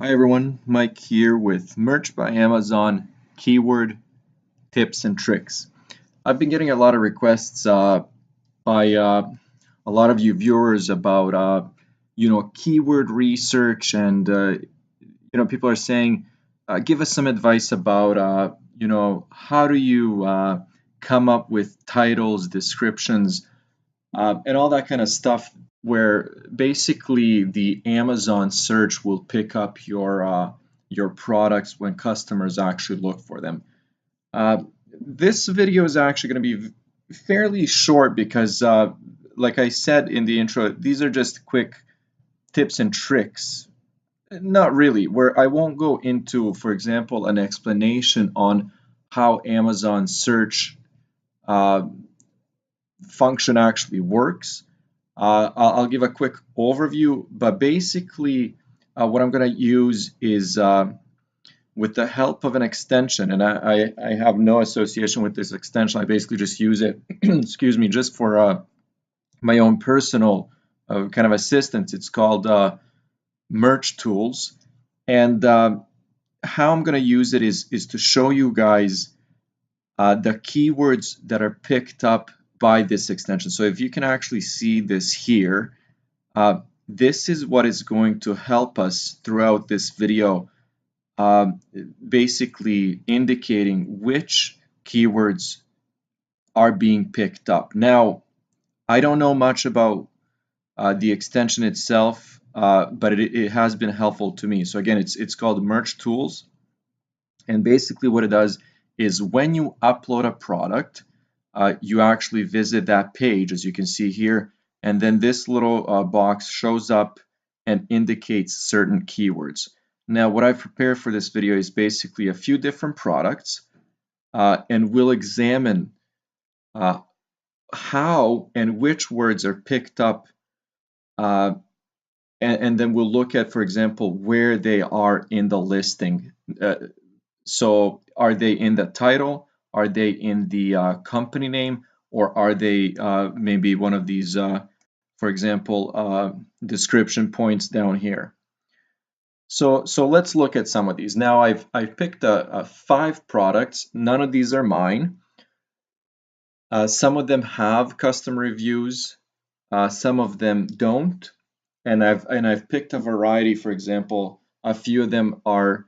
Hi everyone, Mike here with Merch by Amazon keyword tips and tricks. I've been getting a lot of requests by a lot of you viewers about keyword research and people are saying give us some advice about how do you come up with titles, descriptions, and all that kind of stuff where basically the Amazon search will pick up your products when customers actually look for them. Uh, this video is actually going to be fairly short because, like I said in the intro, these are just quick tips and tricks. Not really, where I won't go into, for example, an explanation on how Amazon search uh, function actually works. I'll give a quick overview, but basically what I'm going to use is with the help of an extension, and I have no association with this extension. I basically just use it, excuse me, just for my own personal kind of assistance. It's called Merch Tools, and how I'm going to use it is to show you guys the keywords that are picked up by this extension. So if you can actually see this here, this is what is going to help us throughout this video, basically indicating which keywords are being picked up. Now, I don't know much about the extension itself, but it has been helpful to me. So again, it's called Merch Tools, and basically what it does is when you upload a product, you actually visit that page, as you can see here, and then this little box shows up and indicates certain keywords. Now, what I've prepared for this video is basically a few different products, and we'll examine how and which words are picked up, and then we'll look at, for example, where they are in the listing. So are they in the title? Are they in the company name? Or are they maybe one of these, for example, description points down here? So let's look at some of these. Now I've picked 5 products. None of these are mine. Some of them have custom reviews. Some of them don't. And I've picked a variety. For example, a few of them are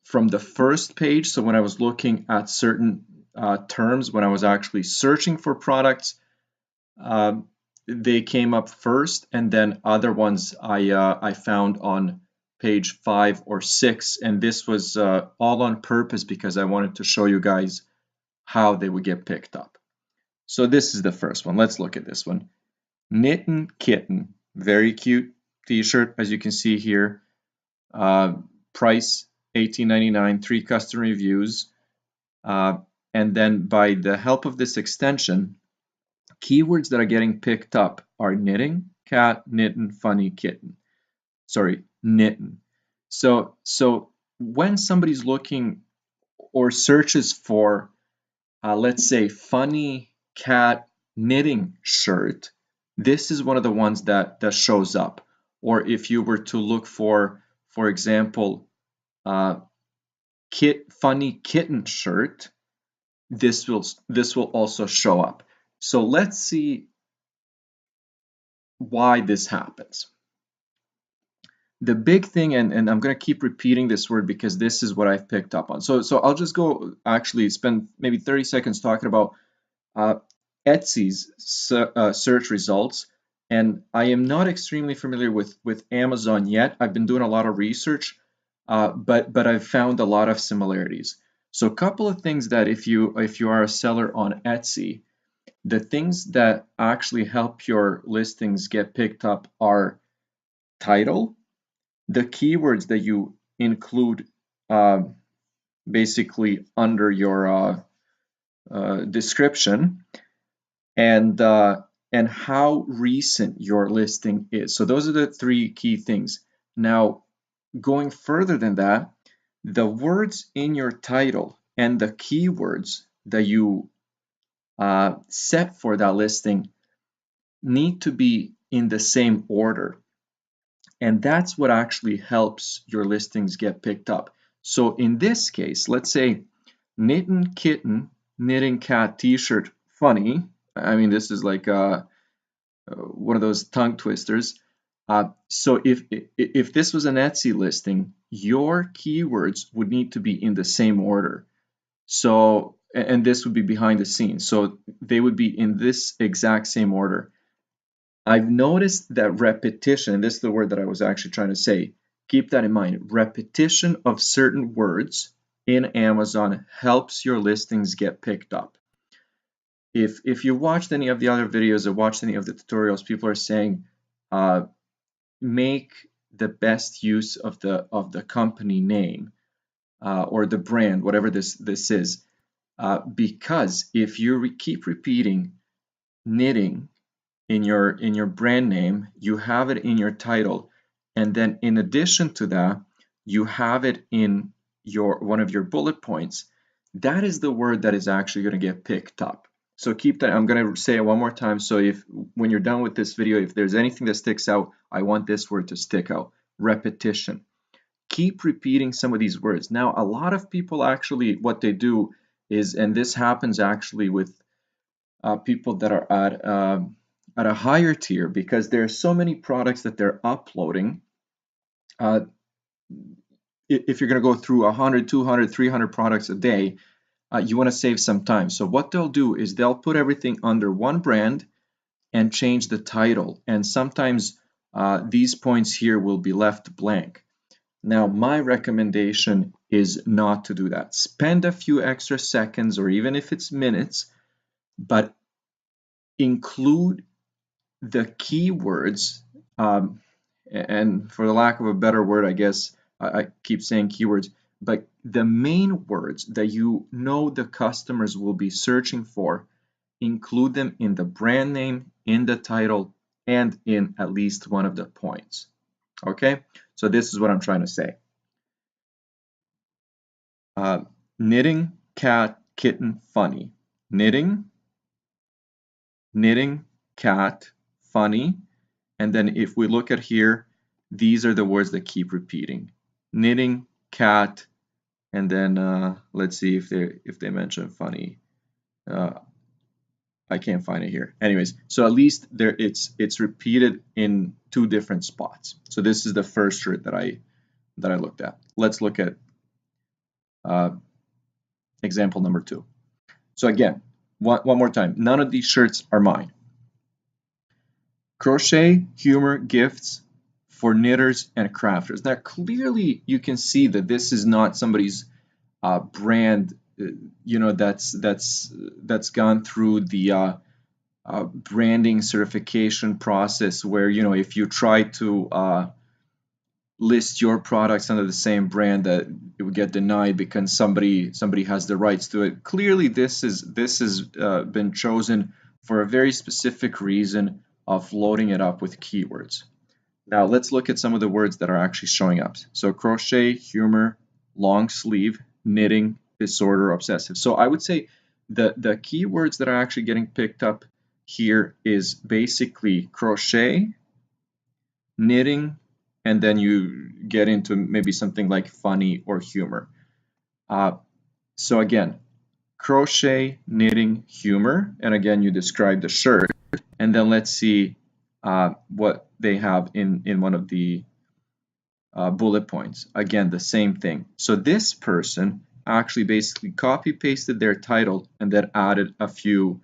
from the first page. So when I was looking at certain terms, when I was actually searching for products, they came up first, and then other ones I found on page 5 or 6, and this was all on purpose because I wanted to show you guys how they would get picked up. So this is the first one. Let's look at this one. Knittin' Kitten, very cute t-shirt, as you can see here. Price $18.99, 3 custom reviews, and then by the help of this extension, keywords that are getting picked up are knitting, cat, knitting, funny, kitten. Sorry, knitting. So when somebody's looking or searches for, let's say, funny cat knitting shirt, this is one of the ones that shows up. Or if you were to look for example, funny kitten shirt, this will also show up. So let's see why this happens. The big thing, and I'm going to keep repeating this word because this is what I've picked up on. So I'll just go actually spend maybe 30 seconds talking about Etsy's search results. And I am not extremely familiar with Amazon yet. I've been doing a lot of research, but I've found a lot of similarities. So a couple of things that if you are a seller on Etsy, the things that actually help your listings get picked up are title, the keywords that you include basically under your description, and how recent your listing is. So those are the 3 key things. Now, going further than that, the words in your title and the keywords that you set for that listing need to be in the same order. And that's what actually helps your listings get picked up. So in this case, let's say knitting kitten, knitting cat t-shirt funny. I mean, this is like one of those tongue twisters. So if this was an Etsy listing, your keywords would need to be in the same order. So, and this would be behind the scenes. So they would be in this exact same order. I've noticed that repetition, and this is the word that I was actually trying to say, keep that in mind. Repetition of certain words in Amazon helps your listings get picked up. If you watched any of the other videos or watched any of the tutorials, people are saying make the best use of the company name or the brand, whatever this is, because if you keep repeating knitting in your brand name, you have it in your title, and then in addition to that, you have it in your one of your bullet points. That is the word that is actually going to get picked up. So keep that. I'm going to say it one more time. So if when you're done with this video, if there's anything that sticks out, I want this word to stick out. Repetition. Keep repeating some of these words. Now, a lot of people actually, what they do is, and this happens actually with people that are at a higher tier, because there are so many products that they're uploading. If you're going to go through 100, 200, 300 products a day, you want to save some time. So what they'll do is they'll put everything under one brand and change the title. And sometimes these points here will be left blank. Now, my recommendation is not to do that. Spend a few extra seconds, or even if it's minutes, but include the keywords, and for the lack of a better word, I guess I keep saying keywords, but the main words that you know the customers will be searching for, include them in the brand name, in the title, and in at least one of the points. Okay, so this is what I'm trying to say. Knitting cat kitten funny. Knitting cat funny. And then if we look at here, these are the words that keep repeating. Knitting cat, and then let's see if they mention funny. I can't find it here. Anyways, so at least there it's repeated in two different spots. So this is the first shirt that I looked at. Let's look at example number 2. So again, one more time. None of these shirts are mine. Crochet humor gifts for knitters and crafters. Now clearly you can see that this is not somebody's brand, that's gone through the branding certification process, where if you try to list your products under the same brand, that it would get denied because somebody has the rights to it. Clearly this has been chosen for a very specific reason of loading it up with keywords. Now let's look at some of the words that are actually showing up. So crochet, humor, long sleeve, knitting, disorder, obsessive. So I would say the keywords that are actually getting picked up here is basically crochet, knitting, and then you get into maybe something like funny or humor. So again, crochet, knitting, humor, and again you describe the shirt, and then let's see what they have in one of the bullet points. Again, the same thing. So this person actually basically copy pasted their title and then added a few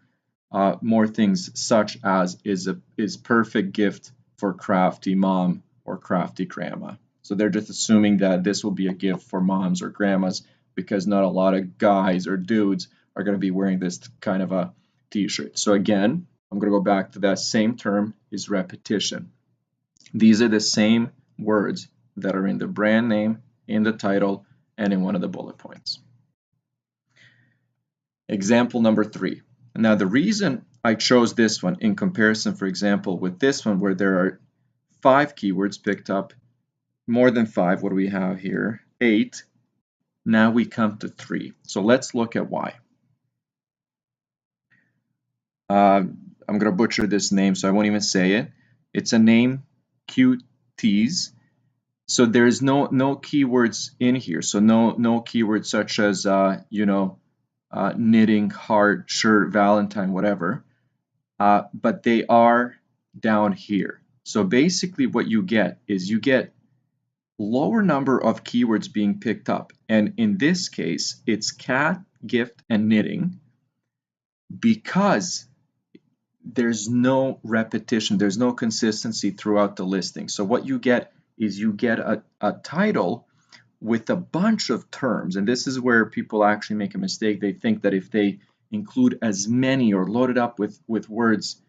more things, such as is perfect gift for crafty mom or crafty grandma. So they're just assuming that this will be a gift for moms or grandmas, because not a lot of guys or dudes are going to be wearing this kind of a t-shirt. So again, I'm going to go back to that same term, is repetition. These are the same words that are in the brand name, in the title, and in one of the bullet points. Example number 3. Now the reason I chose this one in comparison, for example, with this one where there are 5 keywords picked up, more than 5, what do we have here? 8. Now we come to 3. So let's look at why. I'm going to butcher this name, so I won't even say it. It's a name, QT T's. So there's no keywords in here. So no keywords such as knitting, heart, shirt, Valentine, whatever. But they are down here. So basically what you get is you get lower number of keywords being picked up. And in this case, it's cat, gift, and knitting, because there's no repetition, there's no consistency throughout the listing. So what you get is you get a title with a bunch of terms, and this is where people actually make a mistake. They think that if they include as many or load it up with words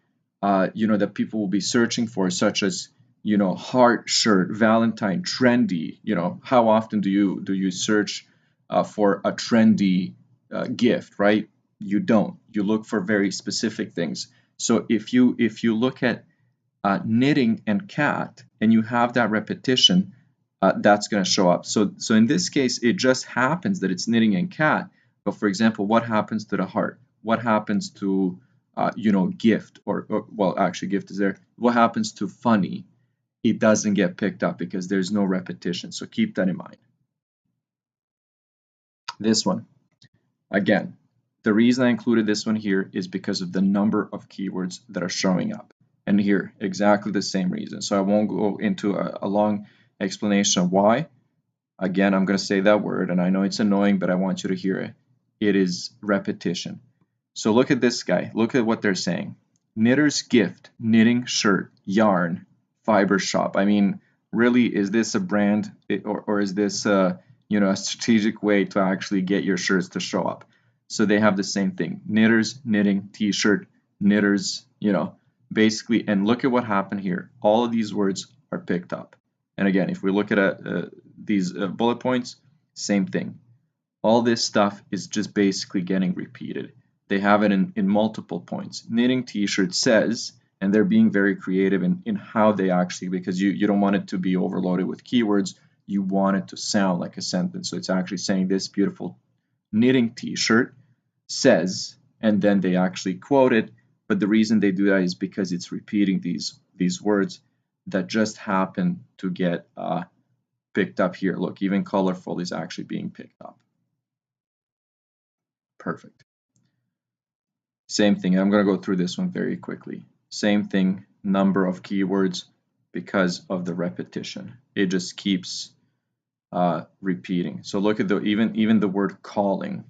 that people will be searching for, such as heart, shirt, Valentine, trendy. How often do you search for a trendy gift, right? You don't. You look for very specific things. So if you look at knitting and cat and you have that repetition, that's going to show up. So in this case, it just happens that it's knitting and cat. But for example, what happens to the heart? What happens to gift, or well, actually gift is there. What happens to funny? It doesn't get picked up because there's no repetition. So keep that in mind. This one, again, the reason I included this one here is because of the number of keywords that are showing up. And here, exactly the same reason. So I won't go into a long explanation of why. Again, I'm going to say that word, and I know it's annoying, but I want you to hear it. It is repetition. So look at this guy. Look at what they're saying. Knitter's gift, knitting shirt, yarn, fiber shop. I mean, really, is this a brand, or is this a strategic way to actually get your shirts to show up? So they have the same thing. Knitters, knitting, t-shirt, knitters, basically. And look at what happened here. All of these words are picked up. And again, if we look at these bullet points, same thing. All this stuff is just basically getting repeated. They have it in multiple points. Knitting t-shirt says, and they're being very creative in how they actually, because you don't want it to be overloaded with keywords, you want it to sound like a sentence. So it's actually saying this beautiful knitting t-shirt says, and then they actually quote it. But the reason they do that is because it's repeating these words that just happen to get picked up here. Look, even colorful is actually being picked up. Perfect. Same thing. I'm going to go through this one very quickly. Same thing, number of keywords because of the repetition. It just keeps repeating. So look at even the word calling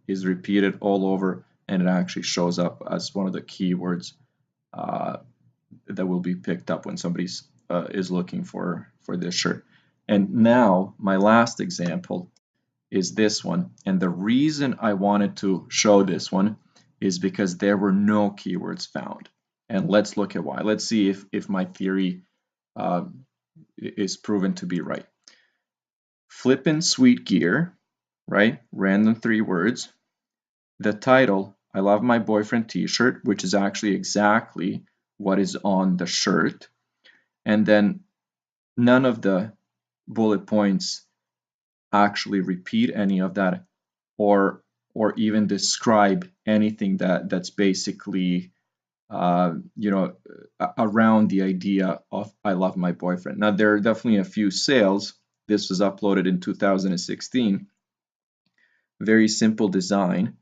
is repeated all over, and it actually shows up as one of the keywords that will be picked up when somebody is looking for this shirt. And now my last example is this one, and the reason I wanted to show this one is because there were no keywords found. And let's look at why. Let's see if my theory is proven to be right. Flippin' sweet gear, right? Random 3 words. The title, I love my boyfriend t-shirt, which is actually exactly what is on the shirt. And then none of the bullet points actually repeat any of that, or even describe anything that's basically around the idea of I love my boyfriend. Now there are definitely a few sales. This was uploaded in 2016. Very simple design,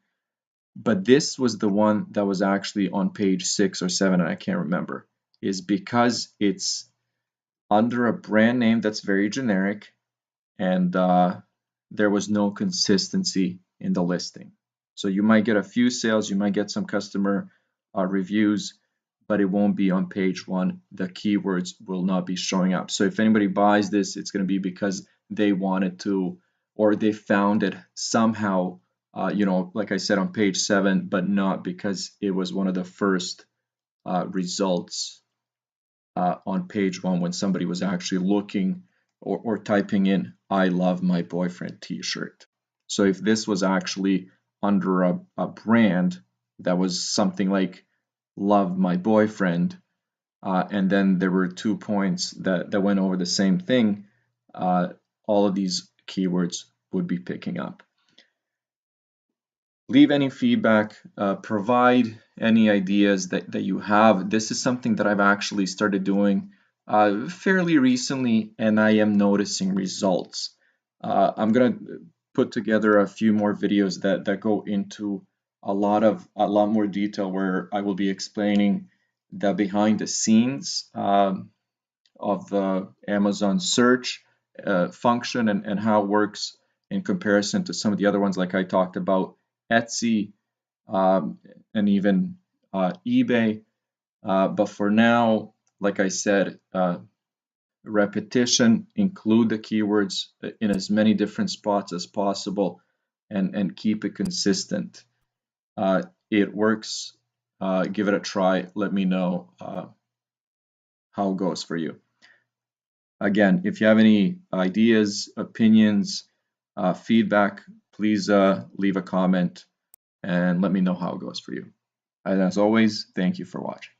but this was the one that was actually on page 6 or 7, and I can't remember, is because it's under a brand name that's very generic, and there was no consistency in the listing. So you might get a few sales, you might get some customer reviews, but it won't be on page 1. The keywords will not be showing up. So if anybody buys this, it's going to be because they wanted to, or they found it somehow, like I said, on page 7, but not because it was one of the first results on page 1 when somebody was actually looking or typing in I love my boyfriend t-shirt. So if this was actually under a brand that was something like love my boyfriend, and then there were 2 points that went over the same thing, all of these keywords would be picking up. Leave any feedback, provide any ideas that you have. This is something that I've actually started doing fairly recently, and I am noticing results. I'm gonna put together a few more videos that go into a lot more detail, where I will be explaining the behind the scenes of the Amazon search function, and how it works in comparison to some of the other ones, like I talked about Etsy, and even eBay. But for now, like I said, repetition, include the keywords in as many different spots as possible, and keep it consistent. It works. Give it a try. Let me know how it goes for you. Again, if you have any ideas, opinions, feedback, please leave a comment and let me know how it goes for you. And as always, thank you for watching.